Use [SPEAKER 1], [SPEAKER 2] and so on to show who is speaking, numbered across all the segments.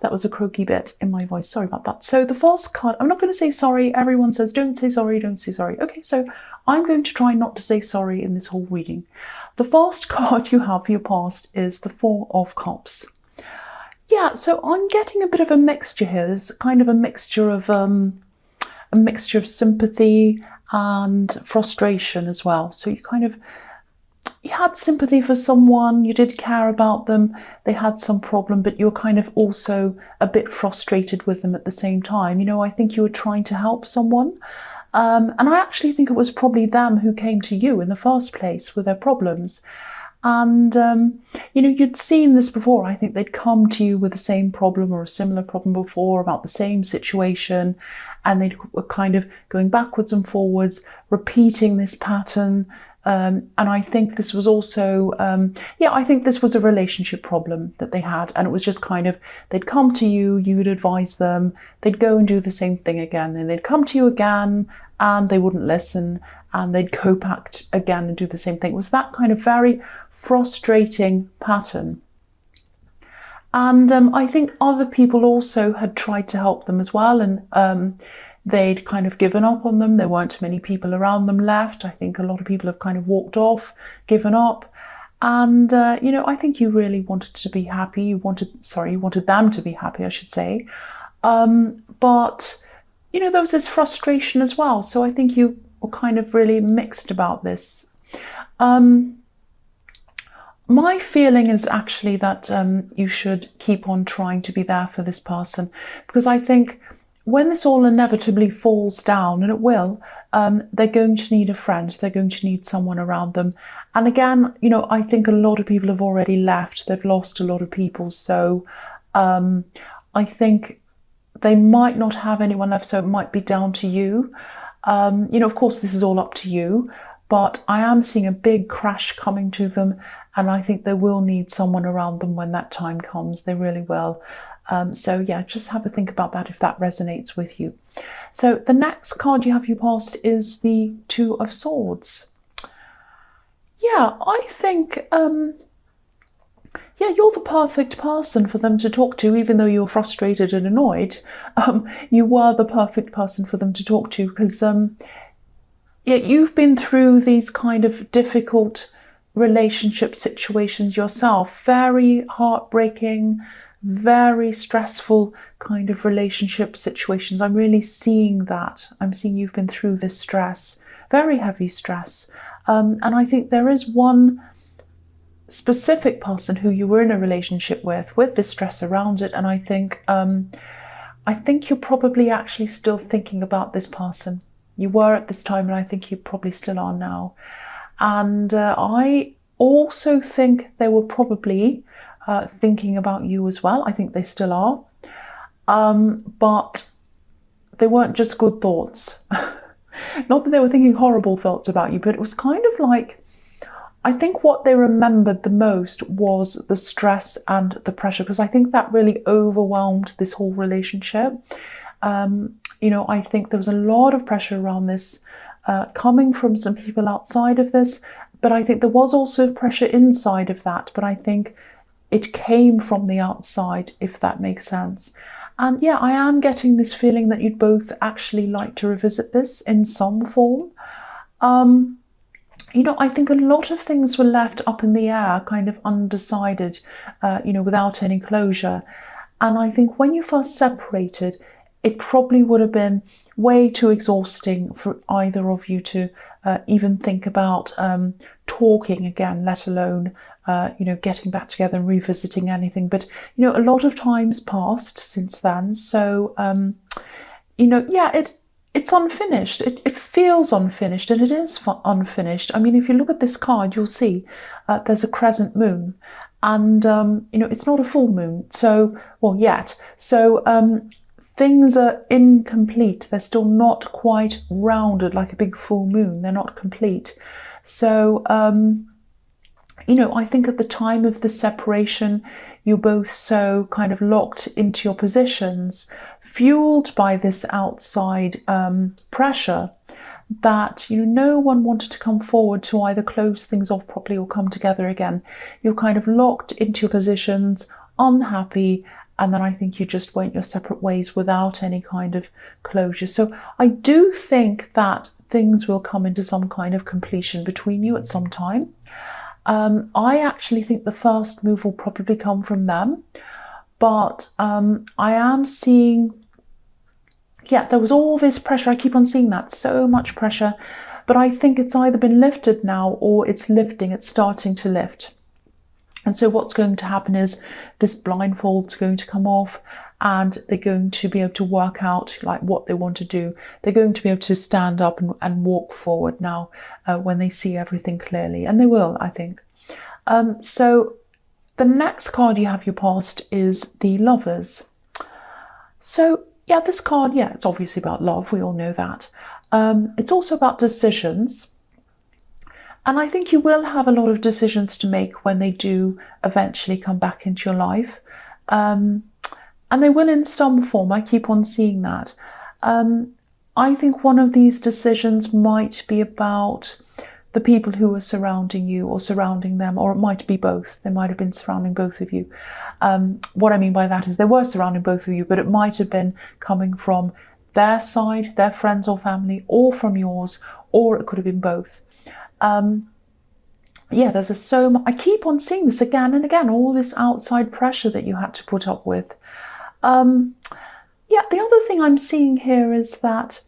[SPEAKER 1] that was a croaky bit in my voice. Sorry about that. So the first card, I'm not going to say sorry. Everyone says, don't say sorry, don't say sorry. Okay, so I'm going to try not to say sorry in this whole reading. The first card you have for your past is the Four of Cups. Yeah, so I'm getting a bit of a mixture here. There's kind of a mixture of sympathy and frustration as well. So you had sympathy for someone, you did care about them, they had some problem, but you're kind of also a bit frustrated with them at the same time. You know, I think you were trying to help someone. And I actually think it was probably them who came to you in the first place with their problems. And, you know, you'd seen this before. I think they'd come to you with the same problem or a similar problem before about the same situation. And they were kind of going backwards and forwards, repeating this pattern. And I think this was also, I think this was a relationship problem that they had. And it was just kind of, they'd come to you, you'd advise them, they'd go and do the same thing again. And they'd come to you again and they wouldn't listen. And they'd go back again and do the same thing. It was that kind of very frustrating pattern. And I think other people also had tried to help them as well. And they'd kind of given up on them. There weren't many people around them left. I think a lot of people have kind of walked off, given up. And, you know, I think you really wanted to be happy. You wanted them to be happy, I should say. But, you know, there was this frustration as well. So I think you were kind of really mixed about this. My feeling is actually that you should keep on trying to be there for this person, because I think when this all inevitably falls down, and it will, they're going to need a friend. They're going to need someone around them. And again, you know, I think a lot of people have already left. They've lost a lot of people. So I think they might not have anyone left. So it might be down to you. You know, of course, this is all up to you. But I am seeing a big crash coming to them. And I think they will need someone around them when that time comes. They really will. So yeah, just have a think about that if that resonates with you. So the next card you have your past is the Two of Swords. Yeah, I think, you're the perfect person for them to talk to, even though you're frustrated and annoyed. You were the perfect person for them to talk to because, you've been through these kind of difficult relationship situations yourself, very heartbreaking, very stressful kind of relationship situations. I'm really seeing that. I'm seeing you've been through this stress, very heavy stress. And I think there is one specific person who you were in a relationship with this stress around it. And I think you're probably actually still thinking about this person. You were at this time, and I think you probably still are now. And I also think they were probably thinking about you as well. I think they still are. But they weren't just good thoughts. Not that they were thinking horrible thoughts about you, but it was kind of like, I think what they remembered the most was the stress and the pressure, because I think that really overwhelmed this whole relationship. You know, I think there was a lot of pressure around this coming from some people outside of this, but I think there was also pressure inside of that, but I think it came from the outside, if that makes sense. And yeah, I am getting this feeling that you'd both actually like to revisit this in some form. You know, I think a lot of things were left up in the air, kind of undecided, you know, without any closure. And I think when you first separated, it probably would have been way too exhausting for either of you to even think about talking again, let alone, you know, getting back together and revisiting anything. But, you know, a lot of time's passed since then. So, you know, yeah, it's unfinished. It feels unfinished, and it is unfinished. I mean, if you look at this card, you'll see there's a crescent moon. And, you know, it's not a full moon. So, well, yet. So, things are incomplete. They're still not quite rounded like a big full moon. They're not complete. So, you know, I think at the time of the separation, you're both so kind of locked into your positions, fueled by this outside pressure, that, you know, no one wanted to come forward to either close things off properly or come together again. You're kind of locked into your positions, unhappy, and then I think you just went your separate ways without any kind of closure. So I do think that things will come into some kind of completion between you at some time. I actually think the first move will probably come from them, but I am seeing, yeah, there was all this pressure. I keep on seeing that, so much pressure, but I think it's either been lifted now or it's lifting, it's starting to lift. And so what's going to happen is this blindfold's going to come off, and they're going to be able to work out like what they want to do. They're going to be able to stand up and walk forward now when they see everything clearly, and they will, I think. So the next card you have your past is the Lovers. So yeah, this card, yeah, it's obviously about love. We all know that. It's also about decisions. And I think you will have a lot of decisions to make when they do eventually come back into your life. And they will in some form. I keep on seeing that. I think one of these decisions might be about the people who are surrounding you or surrounding them, or it might be both. They might have been surrounding both of you. What I mean by that is they were surrounding both of you, but it might have been coming from their side, their friends or family, or from yours, or it could have been both. Yeah, there's I keep on seeing this again and again, all this outside pressure that you had to put up with. Yeah, the other thing I'm seeing here is that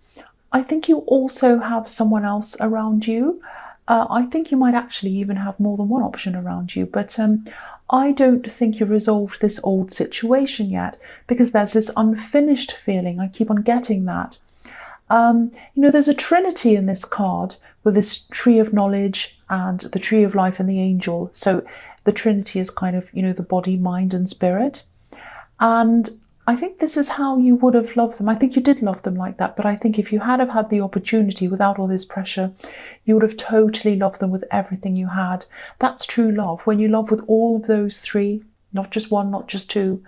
[SPEAKER 1] I think you also have someone else around you. I think you might actually even have more than one option around you, but I don't think you've resolved this old situation yet, because there's this unfinished feeling. I keep on getting that. You know, there's a trinity in this card with this tree of knowledge and the tree of life and the angel. So the trinity is kind of, you know, the body, mind and spirit. And I think this is how you would have loved them. I think you did love them like that, but I think if you had have had the opportunity without all this pressure, you would have totally loved them with everything you had. That's true love. When you love with all of those three, not just one, not just two,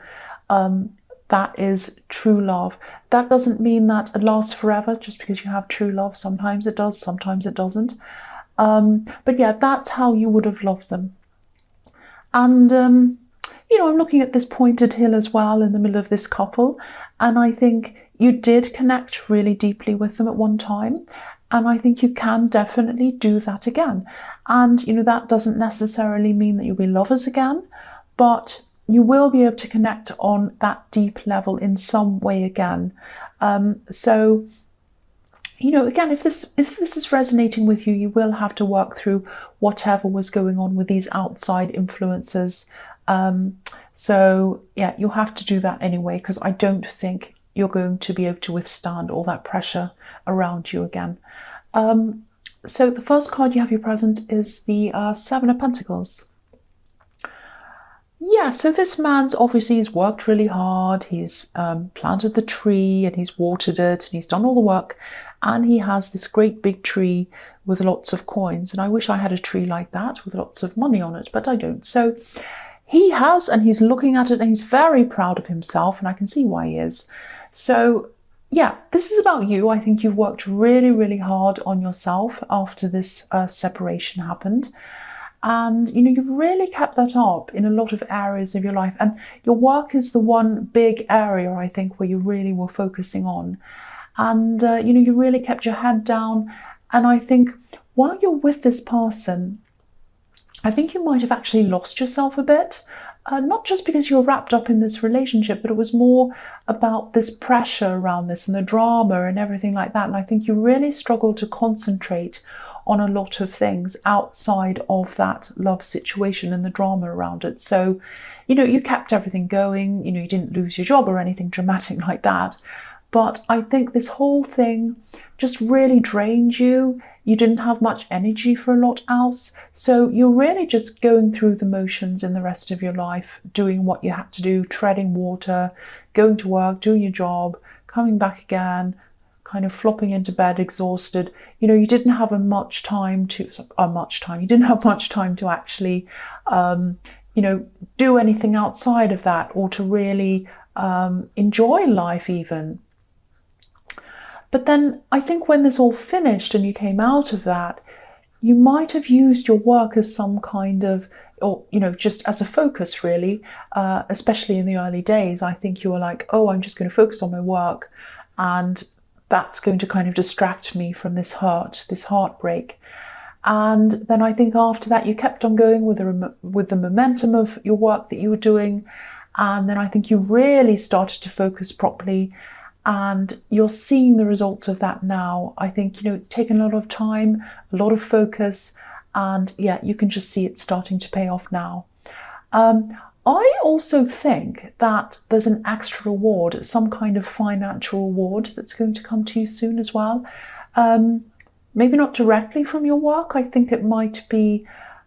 [SPEAKER 1] that is true love. That doesn't mean that it lasts forever just because you have true love. Sometimes it does, sometimes it doesn't. But yeah, that's how you would have loved them. And, you know, I'm looking at this pointed hill as well in the middle of this couple. And I think you did connect really deeply with them at one time. And I think you can definitely do that again. And, you know, that doesn't necessarily mean that you'll be lovers again, but you will be able to connect on that deep level in some way again. So, you know, again, if this is resonating with you, you will have to work through whatever was going on with these outside influences. So yeah, you'll have to do that anyway, because I don't think you're going to be able to withstand all that pressure around you again. So the first card you have your present is the Seven of Pentacles. Yeah, so this man's obviously he's worked really hard. He's planted the tree and he's watered it and he's done all the work, and he has this great big tree with lots of coins. And I wish I had a tree like that with lots of money on it, but I don't. So he has, and he's looking at it and he's very proud of himself, and I can see why he is. So yeah, this is about you. I think you've worked really, really hard on yourself after this separation happened. And, you know, you've really kept that up in a lot of areas of your life. And your work is the one big area, I think, where you really were focusing on. And, you know, you really kept your head down. And I think while you're with this person, I think you might have actually lost yourself a bit. Not just because you're wrapped up in this relationship, but it was more about this pressure around this and the drama and everything like that. And I think you really struggled to concentrate on a lot of things outside of that love situation and the drama around it. So, you know, you kept everything going, you know, you didn't lose your job or anything dramatic like that. But I think this whole thing just really drained you. You didn't have much energy for a lot else. So you're really just going through the motions in the rest of your life, doing what you had to do, treading water, going to work, doing your job, coming back again, kind of flopping into bed exhausted. You know, you didn't have much time to actually, you know, do anything outside of that, or to really enjoy life even. But then I think when this all finished and you came out of that, you might have used your work as some kind of or, you know, just as a focus really, especially in the early days. I think you were like, oh, I'm just going to focus on my work, and that's going to kind of distract me from this hurt, this heartbreak. And then I think after that, you kept on going with the momentum of your work that you were doing. And then I think you really started to focus properly, and you're seeing the results of that now. I think, you know, it's taken a lot of time, a lot of focus, and yeah, you can just see it starting to pay off now. I also think that there's an extra reward, some kind of financial reward that's going to come to you soon as well. Maybe not directly from your work. I think it might be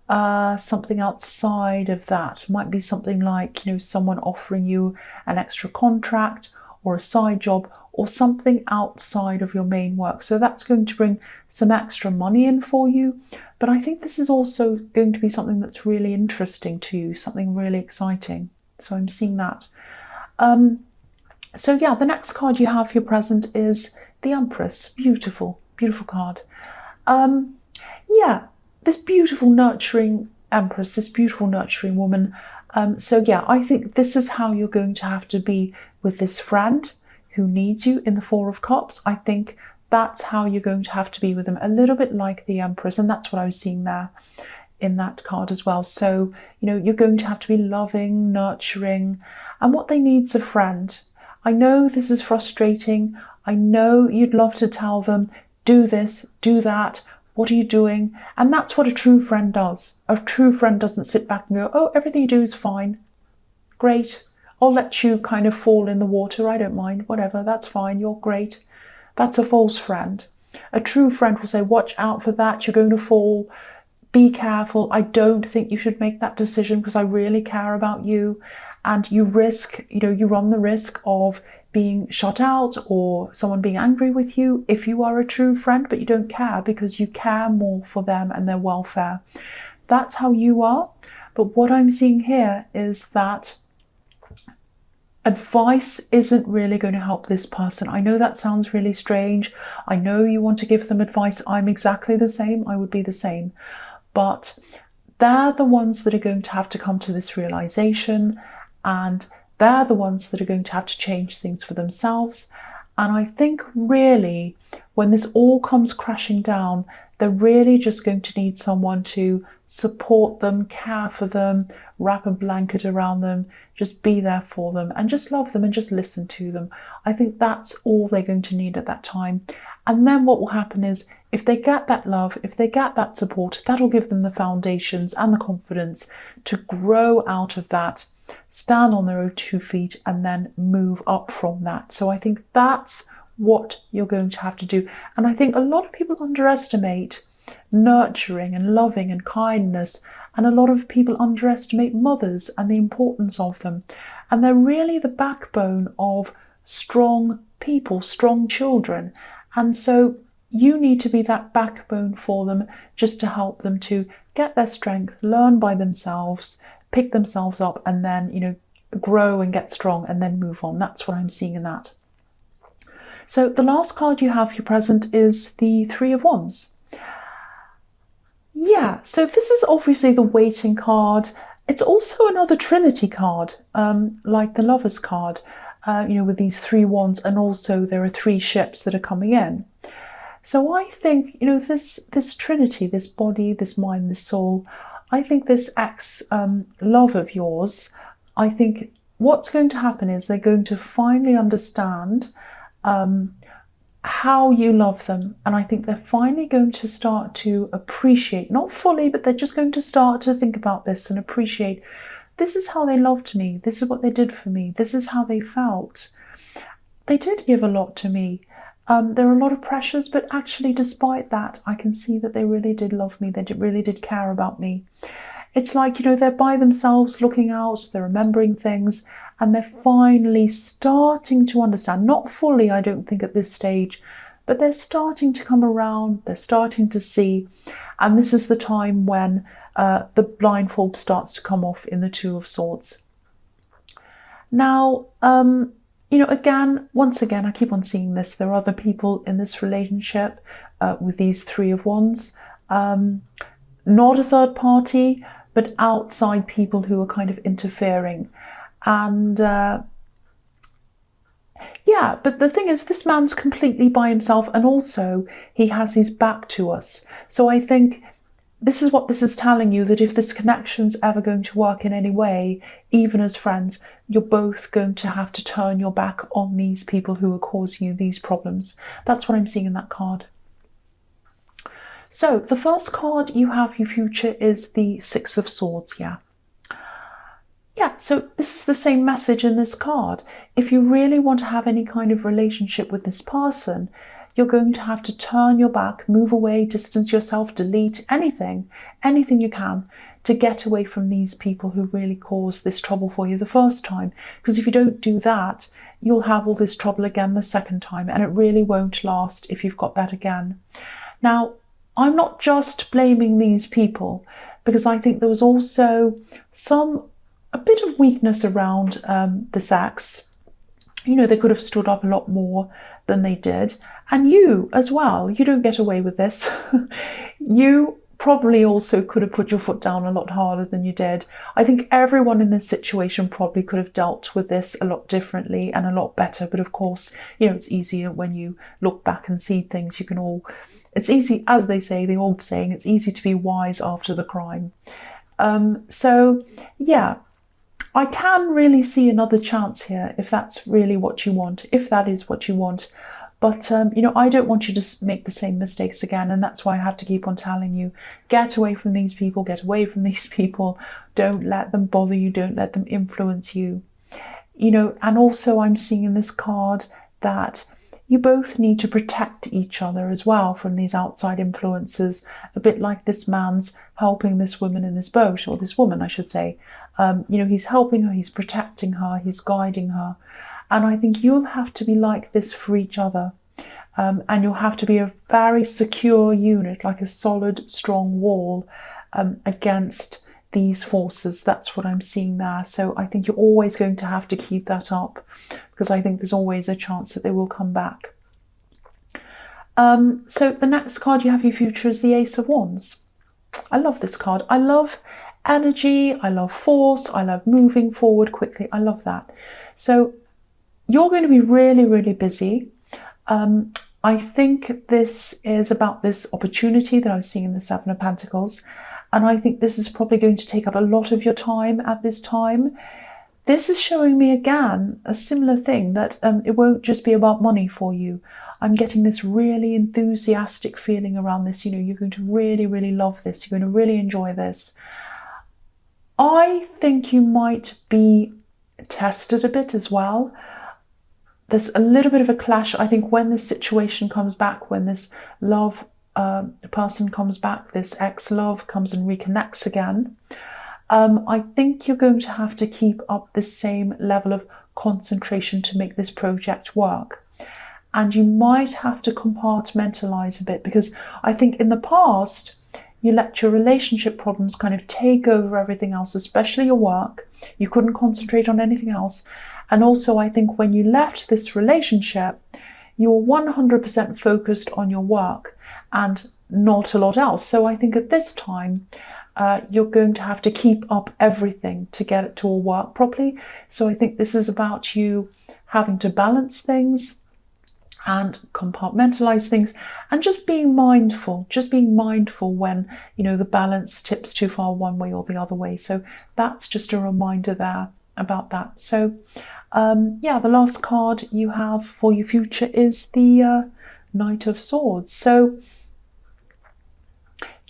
[SPEAKER 1] something outside of that. It might be something like, you know, someone offering you an extra contract or a side job or something outside of your main work. So that's going to bring some extra money in for you. But I think this is also going to be something that's really interesting to you, something really exciting. So I'm seeing that. So yeah, the next card you have for your present is the Empress. Beautiful, beautiful card. Yeah, this beautiful nurturing Empress, this beautiful nurturing woman. So yeah, I think this is how you're going to have to be with this friend who needs you in the Four of Cups. I think that's how you're going to have to be with them, a little bit like the Empress, and that's what I was seeing there in that card as well. So, you know, you're going to have to be loving, nurturing, and what they need is a friend. I know this is frustrating. I know you'd love to tell them, do this, do that, what are you doing? And that's what a true friend does. A true friend doesn't sit back and go, oh, everything you do is fine. Great. I'll let you kind of fall in the water. I don't mind. Whatever. That's fine. You're great. That's a false friend. A true friend will say, watch out for that. You're going to fall. Be careful. I don't think you should make that decision because I really care about you. And you risk, you know, you run the risk of being shut out or someone being angry with you if you are a true friend, but you don't care because you care more for them and their welfare. That's how you are. But what I'm seeing here is that advice isn't really going to help this person. I know that sounds really strange. I know you want to give them advice. I'm exactly the same. I would be the same. But they're the ones that are going to have to come to this realization, and they're the ones that are going to have to change things for themselves. And I think really when this all comes crashing down, they're really just going to need someone to support them, care for them, wrap a blanket around them, just be there for them and just love them and just listen to them. I think that's all they're going to need at that time. And then what will happen is if they get that love, if they get that support, that'll give them the foundations and the confidence to grow out of that, stand on their own 2 feet and then move up from that. So I think that's what you're going to have to do. And I think a lot of people underestimate nurturing and loving and kindness, and a lot of people underestimate mothers and the importance of them. And they're really the backbone of strong people, strong children. And so you need to be that backbone for them, just to help them to get their strength, learn by themselves, pick themselves up, and then, you know, grow and get strong and then move on. That's what I'm seeing in that. So the last card you have for your present is the Three of Wands. Yeah, so this is obviously the waiting card. It's also another Trinity card, like the Lover's card, you know, with these 3 wands, and also there are 3 ships that are coming in. So I think, you know, this Trinity, this body, this mind, this soul, I think this ex-love of yours, I think what's going to happen is they're going to finally understand how you love them. And I think they're finally going to start to appreciate, not fully, but they're just going to start to think about this and appreciate, this is how they loved me. This is what they did for me. This is how they felt. They did give a lot to me. There are a lot of pressures, but actually despite that, I can see that they really did love me. They really did care about me. It's like, you know, they're by themselves looking out, they're remembering things, and they're finally starting to understand. Not fully, I don't think, at this stage, but they're starting to come around, they're starting to see. And this is the time when the blindfold starts to come off in the Two of Swords. Now, you know, once again, I keep on seeing this. There are other people in this relationship with these 3 of Wands. Not a third party, but outside people who are kind of interfering. And yeah, but the thing is, this man's completely by himself, and also he has his back to us. So I think this is what this is telling you, that if this connection's ever going to work in any way, even as friends, you're both going to have to turn your back on these people who are causing you these problems. That's what I'm seeing in that card. So the first card you have for your future is the Six of Swords. Yeah, so this is the same message in this card. If you really want to have any kind of relationship with this person, you're going to have to turn your back, move away, distance yourself, delete anything you can to get away from these people who really caused this trouble for you the first time. Because if you don't do that, you'll have all this trouble again the second time, and it really won't last if you've got that again. Now, I'm not just blaming these people, because I think there was also a bit of weakness around this ex. You know, they could have stood up a lot more than they did. And you as well, you don't get away with this. You probably also could have put your foot down a lot harder than you did. I think everyone in this situation probably could have dealt with this a lot differently and a lot better. But of course, you know, it's easier when you look back and see things. It's easy, as they say, the old saying, it's easy to be wise after the crime. So yeah, I can really see another chance here if that's really what you want, if that is what you want. But, you know, I don't want you to make the same mistakes again. And that's why I have to keep on telling you, get away from these people, get away from these people. Don't let them bother you. Don't let them influence you. You know, and also I'm seeing in this card that you both need to protect each other as well from these outside influences, a bit like this man's helping this woman in this boat, or this woman, I should say. You know, he's helping her, he's protecting her, he's guiding her. And I think you'll have to be like this for each other. And you'll have to be a very secure unit, like a solid, strong wall against these forces. That's what I'm seeing there. So I think you're always going to have to keep that up, because I think there's always a chance that they will come back. So the next card you have for your future is the Ace of Wands. I love this card. I love energy. I love force. I love moving forward quickly. I love that. So you're going to be really, really busy. I think this is about this opportunity that I was seeing in the Seven of Pentacles. And I think this is probably going to take up a lot of your time at this time. This is showing me again a similar thing, that it won't just be about money for you. I'm getting this really enthusiastic feeling around this. You know, you're going to really, really love this. You're going to really enjoy this. I think you might be tested a bit as well. There's a little bit of a clash, I think, when this situation comes back, when this love person comes back, this ex-love comes and reconnects again. I think you're going to have to keep up the same level of concentration to make this project work. And you might have to compartmentalize a bit, because I think in the past, you let your relationship problems kind of take over everything else, especially your work. You couldn't concentrate on anything else. And also, I think when you left this relationship, you were 100% focused on your work and not a lot else. So I think at this time, you're going to have to keep up everything to get it to all work properly. So I think this is about you having to balance things and compartmentalize things, and just being mindful when, you know, the balance tips too far one way or the other way. So that's just a reminder there about that. So yeah, the last card you have for your future is the Knight of Swords. So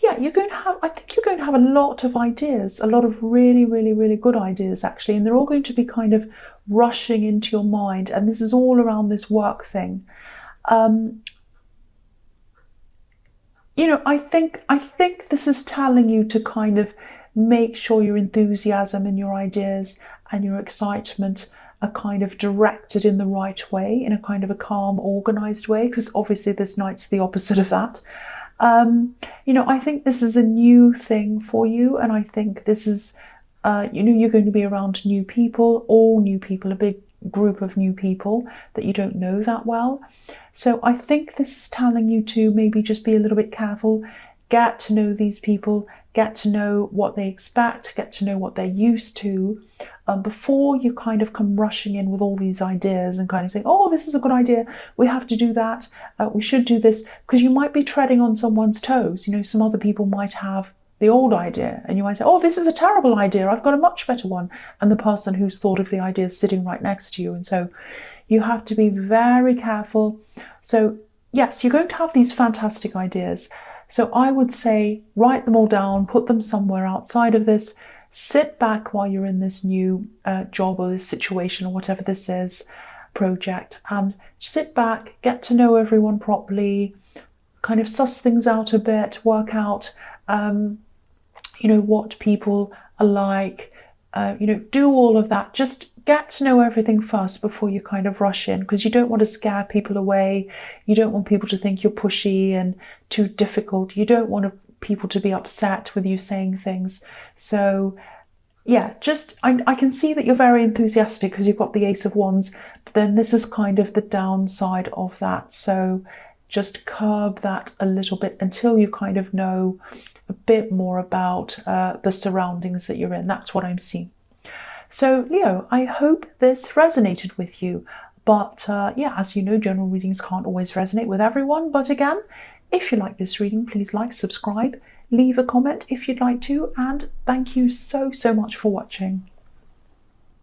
[SPEAKER 1] yeah, I think you're going to have a lot of ideas, a lot of really, really, really good ideas actually, and they're all going to be kind of rushing into your mind, and this is all around this work thing. You know, I think this is telling you to kind of make sure your enthusiasm and your ideas and your excitement are kind of directed in the right way, in a kind of a calm, organized way, because obviously this Knight's the opposite of that. You know, I think this is a new thing for you, and I think this is, you know, you're going to be around new people, all new people, a big group of new people that you don't know that well. So I think this is telling you to maybe just be a little bit careful, get to know these people, get to know what they expect, get to know what they're used to, before you kind of come rushing in with all these ideas and kind of saying, oh, this is a good idea, we have to do that, we should do this, because you might be treading on someone's toes. You know, some other people might have the old idea and you might say, oh, this is a terrible idea, I've got a much better one, and the person who's thought of the idea is sitting right next to you. And so you have to be very careful. So yes, you're going to have these fantastic ideas. So I would say write them all down, put them somewhere outside of this, sit back while you're in this new job or this situation or whatever this is, project, and sit back, get to know everyone properly, kind of suss things out a bit, work out, you know, what people are like, you know, do all of that. Just get to know everything first before you kind of rush in, because you don't want to scare people away. You don't want people to think you're pushy and too difficult. You don't want people to be upset with you saying things. So yeah, just I can see that you're very enthusiastic because you've got the Ace of Wands, but then this is kind of the downside of that. So just curb that a little bit until you kind of know a bit more about the surroundings that you're in. That's what I'm seeing. So Leo, I hope this resonated with you. But yeah, as you know, general readings can't always resonate with everyone. But again, if you like this reading, please like, subscribe, leave a comment if you'd like to, and thank you so much for watching.